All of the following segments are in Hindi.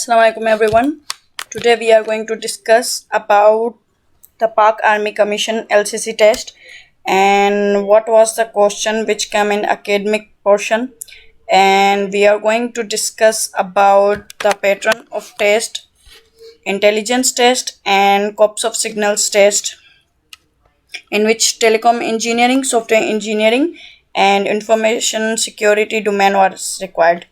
Assalamualaikum everyone. Today we are going to discuss about the Pak Army Commission LCC test and what was the question which came in academic portion, and we are going to discuss about the pattern of test, intelligence test and corps of signals test, in which telecom engineering, software engineering and information security domain was required.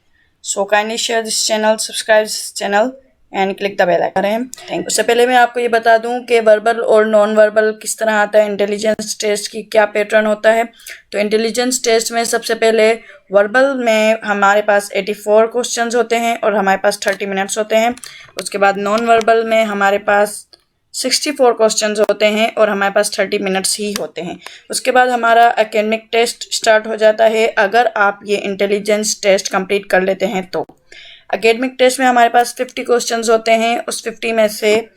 So kindly share this channel, subscribe this channel and click the bell icon. Thank you. उससे पहले मैं आपको ये बता दूं कि वर्बल और नॉन वर्बल किस तरह आता है, इंटेलिजेंस टेस्ट की क्या पैटर्न होता है। तो इंटेलिजेंस टेस्ट में सबसे पहले वर्बल में हमारे पास 84 क्वेश्चंस होते हैं और हमारे पास 30 मिनट्स होते हैं। उसके बाद नॉन वर्बल में हमारे पास 64 क्वेश्चंस होते हैं और हमारे पास 30 मिनट्स ही होते हैं। उसके बाद हमारा एकेडमिक टेस्ट स्टार्ट हो जाता है अगर आप ये इंटेलिजेंस टेस्ट कंप्लीट कर लेते हैं तो। एकेडमिक टेस्ट में हमारे पास 50 क्वेश्चंस होते हैं, उस 50 में से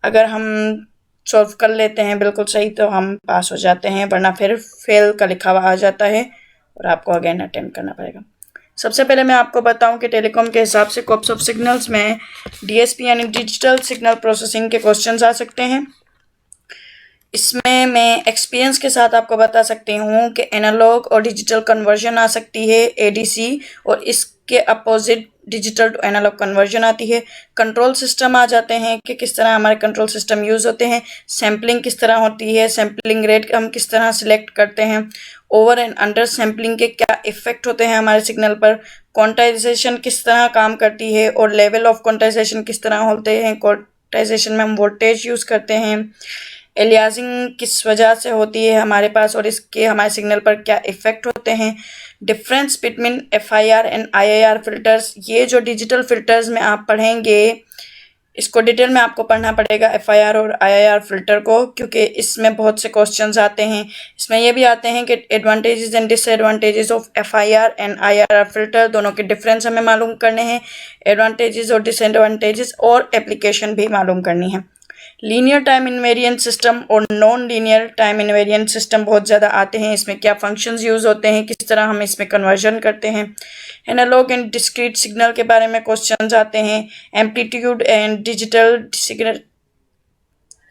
अगर हम सॉल्व कर लेते हैं बिल्कुल सही तो हम पास हो जाते हैं, वरना फिर फेल का लिखा हुआ आ जाता है और आपको अगेन अटेम्प्ट करना पड़ेगा। सबसे पहले मैं आपको बताऊं कि टेलीकॉम के हिसाब से कॉर्प्स ऑफ सिग्नल्स में डीएसपी यानी डिजिटल सिग्नल प्रोसेसिंग के क्वेश्चंस आ सकते हैं। इसमें मैं एक्सपीरियंस के साथ आपको बता सकती हूँ कि एनालॉग और डिजिटल कन्वर्जन आ सकती है एडीसी, और इसके opposite digital to analog conversion आती है। कंट्रोल सिस्टम आ जाते हैं कि किस तरह हमारे कंट्रोल सिस्टम यूज़ होते हैं, सैम्पलिंग किस तरह होती है, सैम्पलिंग रेट हम किस तरह सिलेक्ट करते हैं, ओवर एंड अंडर सैम्पलिंग के क्या इफ़ेक्ट होते हैं हमारे सिग्नल पर, क्वांटाइजेशन किस तरह काम करती है और लेवल ऑफ क्वांटाइजेशन किस तरह होते हैं। क्वांटाइजेशन में हम वोल्टेज यूज़ करते हैं, एलियासिंग किस वजह से होती है हमारे पास और इसके हमारे सिग्नल पर क्या इफ़ेक्ट होते हैं, difference between FIR and IIR filters. ये जो डिजिटल फिल्टर्स में आप पढ़ेंगे इसको डिटेल में आपको पढ़ना पड़ेगा एफआईआर और आईआईआर फिल्टर को, क्योंकि इसमें बहुत से क्वेश्चंस आते हैं। इसमें ये भी आते हैं कि advantages and disadvantages of FIR and IIR filter, दोनों के डिफरेंस हमें मालूम करने हैं, एडवांटेजेस और डिसएडवांटेजेस और एप्लीकेशन भी मालूम करनी है। लीनियर टाइम इनवेरिएंट सिस्टम और non linear time invariant system बहुत ज़्यादा आते हैं। इसमें क्या फंक्शंस यूज़ होते हैं, किस तरह हम इसमें कन्वर्जन करते हैं। एनालॉग एंड डिस्क्रीट सिग्नल के बारे में क्वेश्चंस आते हैं। Amplitude and digital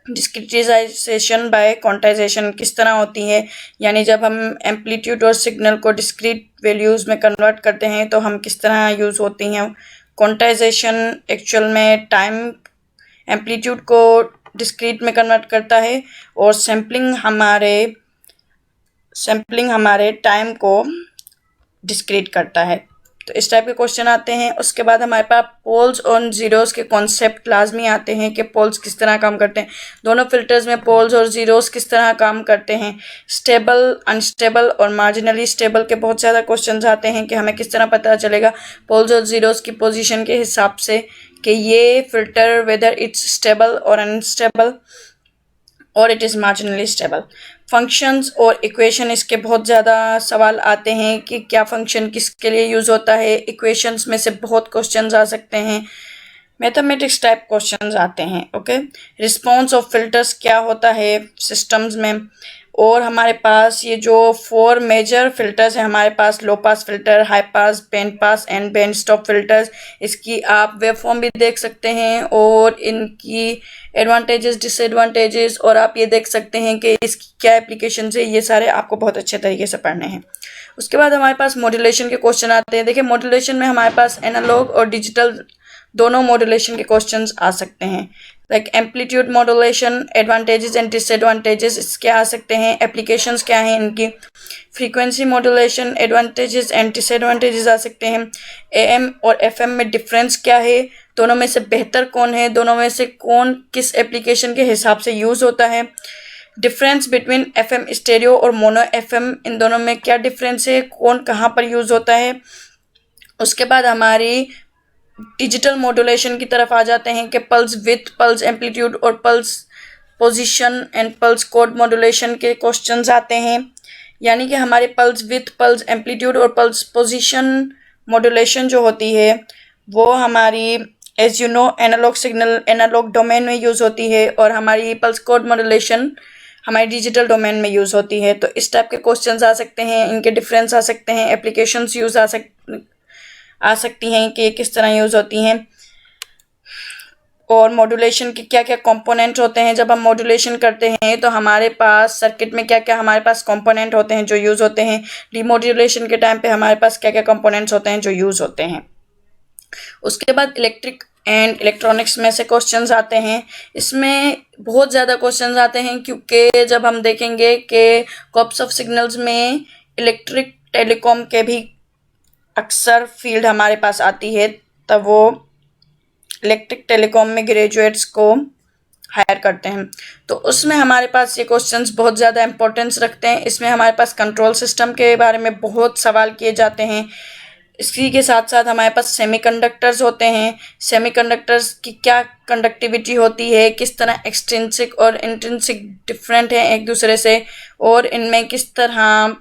discretisation by quantisation किस तरह होती है, यानी जब हम एम्पलीट्यूड और सिग्नल को डिस्क्रीट वैल्यूज़ में कन्वर्ट करते हैं तो हम किस तरह यूज़ होती हैं। क्वांटाइजेशन एक्चुअल में टाइम एम्पलीट्यूड को डिस्क्रीट में कन्वर्ट करता है और सैम्पलिंग हमारे टाइम को डिस्क्रीट करता है। तो इस टाइप के क्वेश्चन आते हैं। उसके बाद हमारे पास पोल्स और जीरोस के कॉन्सेप्ट लाजमी आते हैं कि पोल्स किस तरह काम करते हैं, दोनों फिल्टर्स में पोल्स और जीरोस किस तरह काम करते हैं। स्टेबल, अनस्टेबल और मार्जिनली स्टेबल के बहुत ज़्यादा क्वेश्चंस आते हैं कि हमें किस तरह पता चलेगा पोल्स और जीरोस की पोजीशन के हिसाब से कि ये फिल्टर वेदर इट्स स्टेबल और अनस्टेबल और it is marginally stable. Functions और इक्वेशन, इसके बहुत ज़्यादा सवाल आते हैं कि क्या फंक्शन किसके लिए यूज़ होता है। इक्वेशंस में से बहुत क्वेश्चंस आ सकते हैं, मैथमेटिक्स टाइप क्वेश्चंस आते हैं। ओके, रिस्पॉन्स ऑफ फिल्टर्स क्या होता है सिस्टम्स में। और हमारे पास ये जो 4 मेजर फिल्टर्स हैं हमारे पास, low pass filter, high pass, band pass and band stop filters, इसकी आप वेव फॉर्म भी देख सकते हैं और इनकी एडवांटेजेस डिसएडवांटेजेस, और आप ये देख सकते हैं कि इसकी क्या एप्लीकेशन है। ये सारे आपको बहुत अच्छे तरीके से पढ़ने हैं। उसके बाद हमारे पास मॉड्यूलेशन के क्वेश्चन आते हैं। देखिए, मॉड्यूलेशन में हमारे पास एनालॉग और डिजिटल दोनों मॉड्यूलेशन के क्वेश्चंस आ सकते हैं। Like amplitude modulation, advantages and disadvantages इसके आ सकते हैं, एप्लीकेशंस क्या हैं इनकी। Frequency modulation, advantages and disadvantages आ सकते हैं। एएम और एफएम में डिफरेंस क्या है, दोनों में से बेहतर कौन है, दोनों में से कौन किस एप्लीकेशन के हिसाब से यूज़ होता है। डिफरेंस बिटवीन एफएम स्टेरियो और मोनो एफएम, इन दोनों में क्या डिफरेंस है, कौन कहाँ पर यूज़ होता है। उसके बाद हमारी डिजिटल मॉड्यूलेशन की तरफ आ जाते हैं कि पल्स विथ, पल्स एम्पलीट्यूड और pulse position and pulse code modulation के क्वेश्चंस आते हैं। यानी कि हमारे पल्स विथ, पल्स एम्पलीट्यूड और पल्स पोजीशन मॉड्यूलेशन जो होती है वो हमारी as you know analog signal analog domain में यूज़ होती है, और हमारी पल्स कोड मॉड्यूलेशन हमारी डिजिटल डोमेन में यूज़ होती है। तो इस टाइप के क्वेश्चंस आ सकते हैं, इनके डिफरेंस आ सकते हैं, एप्लीकेशंस यूज़ आ सकती हैं कि किस तरह यूज़ होती हैं, और मॉड्यूलेशन के क्या क्या कंपोनेंट होते हैं। जब हम मॉड्यूलेशन करते हैं तो हमारे पास सर्किट में क्या क्या हमारे पास कंपोनेंट होते हैं जो यूज़ होते हैं। डीमॉड्यूलेशन के टाइम पे हमारे पास क्या क्या कंपोनेंट्स होते हैं जो यूज़ होते हैं। उसके बाद इलेक्ट्रिक एंड इलेक्ट्रॉनिक्स में से क्वेश्चंस आते हैं। इसमें बहुत ज़्यादा क्वेश्चंस आते हैं क्योंकि जब हम देखेंगे कि कॉर्प्स ऑफ सिग्नल्स में इलेक्ट्रिक टेलीकॉम के भी अक्सर फील्ड हमारे पास आती है, तब वो इलेक्ट्रिक टेलीकॉम में ग्रेजुएट्स को हायर करते हैं। तो उसमें हमारे पास ये क्वेश्चंस बहुत ज़्यादा इंपॉर्टेंस रखते हैं। इसमें हमारे पास कंट्रोल सिस्टम के बारे में बहुत सवाल किए जाते हैं। इसी के साथ साथ हमारे पास सेमीकंडक्टर्स होते हैं। सेमीकंडक्टर्स की क्या कंडक्टिविटी होती है, किस तरह एक्सट्रिंसिक और इंट्रिंसिक डिफरेंट है एक दूसरे से, और इनमें किस तरह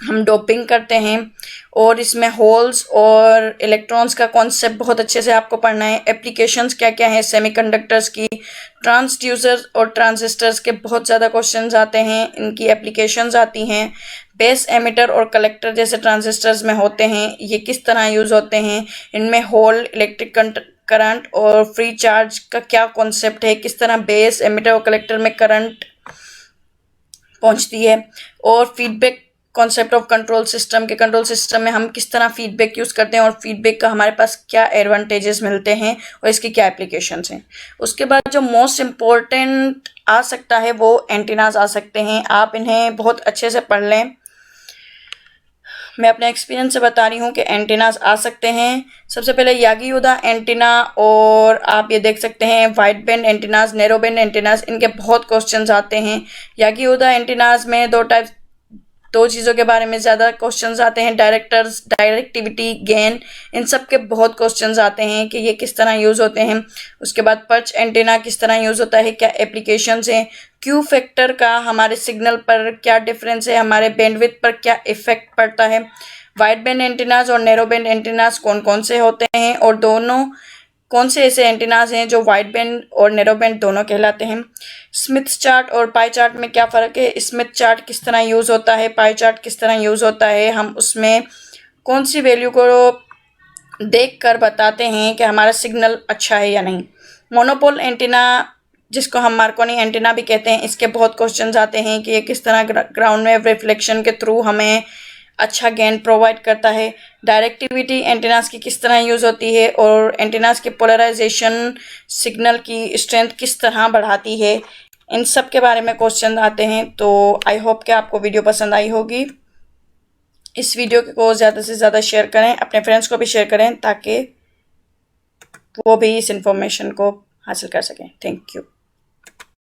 हम डोपिंग करते हैं, और इसमें होल्स और इलेक्ट्रॉन्स का कॉन्सेप्ट बहुत अच्छे से आपको पढ़ना है। एप्लीकेशंस क्या क्या है सेमीकंडक्टर्स की। ट्रांसड्यूसर और ट्रांजिस्टर्स के बहुत ज़्यादा क्वेश्चंस आते हैं, इनकी एप्लीकेशंस आती हैं। बेस एमिटर और कलेक्टर जैसे ट्रांजिस्टर्स में होते हैं, ये किस तरह यूज़ होते हैं। इनमें होल, इलेक्ट्रिक करंट और फ्री चार्ज का क्या कॉन्सेप्ट है, किस तरह बेस एमिटर और कलेक्टर में करंट पहुंचती है। और feedback concept of control system के, कंट्रोल सिस्टम में हम किस तरह फीडबैक यूज़ करते हैं और फीडबैक का हमारे पास क्या एडवांटेजेस मिलते हैं और इसकी क्या एप्लीकेशंस हैं। उसके बाद जो मोस्ट इम्पोर्टेंट आ सकता है वो एंटीनाज आ सकते हैं। आप इन्हें बहुत अच्छे से पढ़ लें। मैं अपने एक्सपीरियंस से बता रही हूँ कि एंटीनाज आ सकते हैं। सबसे पहले यागी उदा एंटीना, और आप ये देख सकते हैं wide band antennas, narrow band antennas, इनके बहुत क्वेश्चंस आते हैं। यागी उदा एंटीनाज में दो चीज़ों के बारे में ज़्यादा क्वेश्चंस आते हैं, डायरेक्टर्स, डायरेक्टिविटी, गेन, इन सब के बहुत क्वेश्चंस आते हैं कि ये किस तरह यूज़ होते हैं। उसके बाद पर्च एंटीना किस तरह यूज़ होता है, क्या एप्लीकेशंस हैं। क्यू फैक्टर का हमारे सिग्नल पर क्या डिफरेंस है, हमारे बैंडविड्थ पर क्या इफेक्ट पड़ता है। वाइड बैंड एंटीनाज और नैरो बैंड एंटीनाज कौन कौन से होते हैं, और दोनों कौन से ऐसे एंटीनाज हैं जो वाइड बैंड और नैरो बैंड दोनों कहलाते हैं। स्मिथ चार्ट और पाई चार्ट में क्या फ़र्क है, स्मिथ चार्ट किस तरह यूज़ होता है, पाई चार्ट किस तरह यूज़ होता है, हम उसमें कौन सी वैल्यू को देख कर बताते हैं कि हमारा सिग्नल अच्छा है या नहीं। मोनोपोल एंटीना, जिसको हम मार्कोनी एंटीना भी कहते हैं, इसके बहुत क्वेश्चंस आते हैं कि ये किस तरह ग्राउंड वेव रिफ्लेक्शन के थ्रू हमें अच्छा गेन प्रोवाइड करता है। डायरेक्टिविटी एंटीनास की किस तरह यूज़ होती है, और एंटीनास की पोलराइजेशन सिग्नल की स्ट्रेंथ किस तरह बढ़ाती है, इन सब के बारे में क्वेश्चन आते हैं। तो आई होप कि आपको वीडियो पसंद आई होगी। इस वीडियो को ज़्यादा से ज़्यादा शेयर करें, अपने फ्रेंड्स को भी शेयर करें ताकि वो भी इस इंफॉर्मेशन को हासिल कर सकें। Thank you.